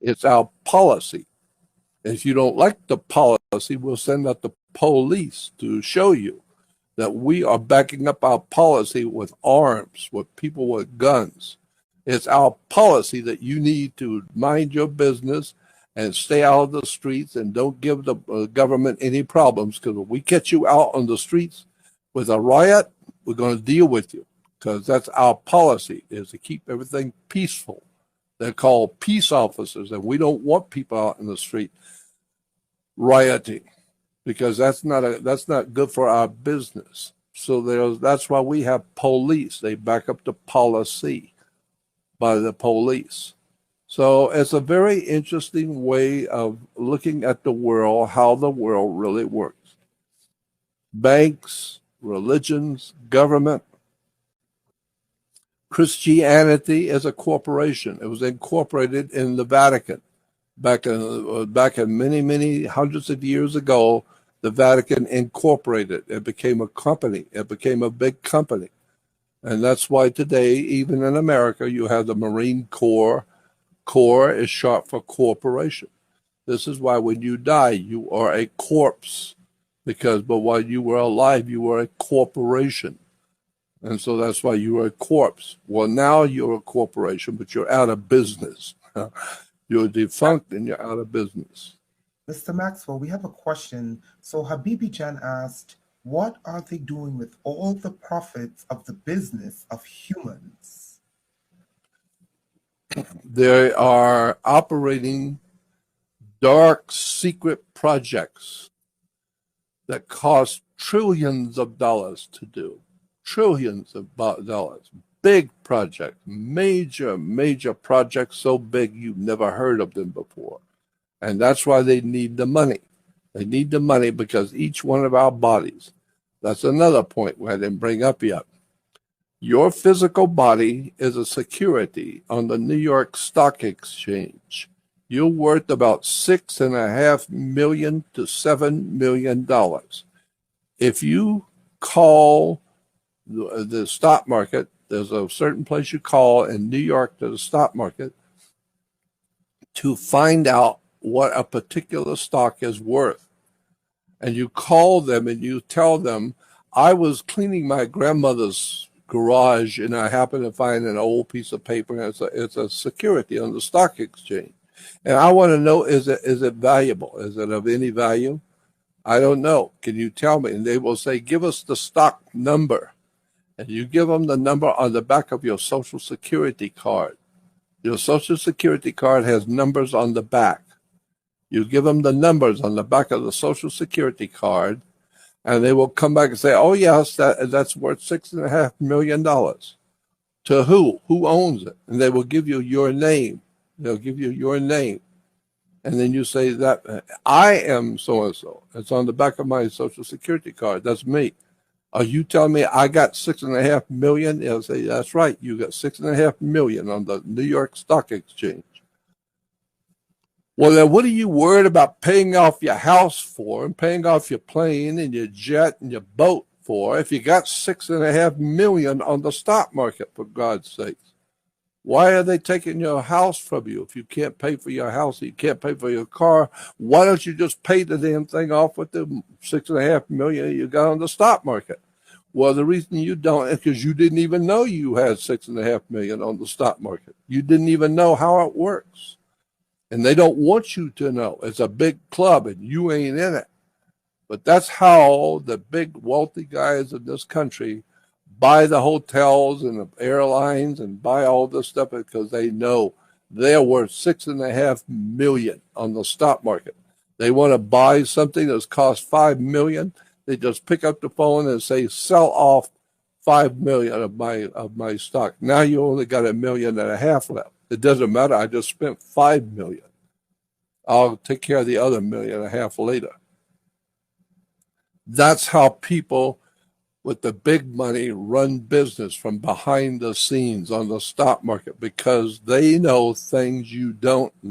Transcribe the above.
It's our policy. If you don't like the policy, we'll send out the police to show you that we are backing up our policy with arms, with people with guns. It's our policy that you need to mind your business and stay out of the streets and don't give the government any problems, because if we catch you out on the streets with a riot, we're going to deal with you, because that's our policy, is to keep everything peaceful. They're called peace officers, and we don't want people out in the street rioting, because that's not good for our business. So that's why we have police. They back up the policy by the police. So it's a very interesting way of looking at the world, how the world really works. Banks, religions, government. Christianity is a corporation. It was incorporated in the Vatican back in many hundreds of years ago. The Vatican incorporated. It became a company. It became a big company. And that's why today, even in America, you have the Marine Corps. Corps is short for corporation. This is why when you die, you are a corpse. But while you were alive, you were a corporation. And so that's why you were a corpse. Well, now you're a corporation, but you're out of business. You're defunct and you're out of business. Mr. Maxwell, we have a question. So Habibi Jan asked, what are they doing with all the profits of the business of humans? They are operating dark, secret projects that cost trillions of dollars to do. Trillions of dollars. Big projects, major projects, so big you've never heard of them before. And that's why they need the money. They need the money because each one of our bodies, that's another point I didn't bring up yet. Your physical body is a security on the New York Stock Exchange. You're worth about $6.5 million to $7 million. If you call the stock market, there's a certain place you call in New York to the stock market to find out what a particular stock is worth. And you call them and you tell them, I was cleaning my grandmother's garage and I happened to find an old piece of paper, and it's a security on the stock exchange. And I want to know, is it valuable? Is it of any value? I don't know. Can you tell me? And they will say, give us the stock number. And you give them the number on the back of your Social Security card. Your Social Security card has numbers on the back. You give them the numbers on the back of the Social Security card, and they will come back and say, oh, yes, that's worth $6.5 million. To who? Who owns it? And they will give you your name. They'll give you your name. And then you say that I am so-and-so. It's on the back of my Social Security card. That's me. Are you telling me I got $6.5 million? They'll say, that's right. You got $6.5 million on the New York Stock Exchange. Well, then what are you worried about paying off your house for and paying off your plane and your jet and your boat for if you got $6.5 million on the stock market, for God's sakes? Why are they taking your house from you? If you can't pay for your house, you can't pay for your car, why don't you just pay the damn thing off with the $6.5 million you got on the stock market? Well, the reason you don't is because you didn't even know you had $6.5 million on the stock market. You didn't even know how it works. And they don't want you to know. It's a big club and you ain't in it. But that's how the big wealthy guys of this country buy the hotels and the airlines and buy all this stuff, because they know they're worth $6.5 million on the stock market. They want to buy something that's cost $5 million. They just pick up the phone and say, sell off $5 million of my stock. Now you only got $1.5 million left. It doesn't matter. I just spent $5 million. I'll take care of the other $1.5 million later. That's how people with the big money run business from behind the scenes on the stock market, because they know things you don't know.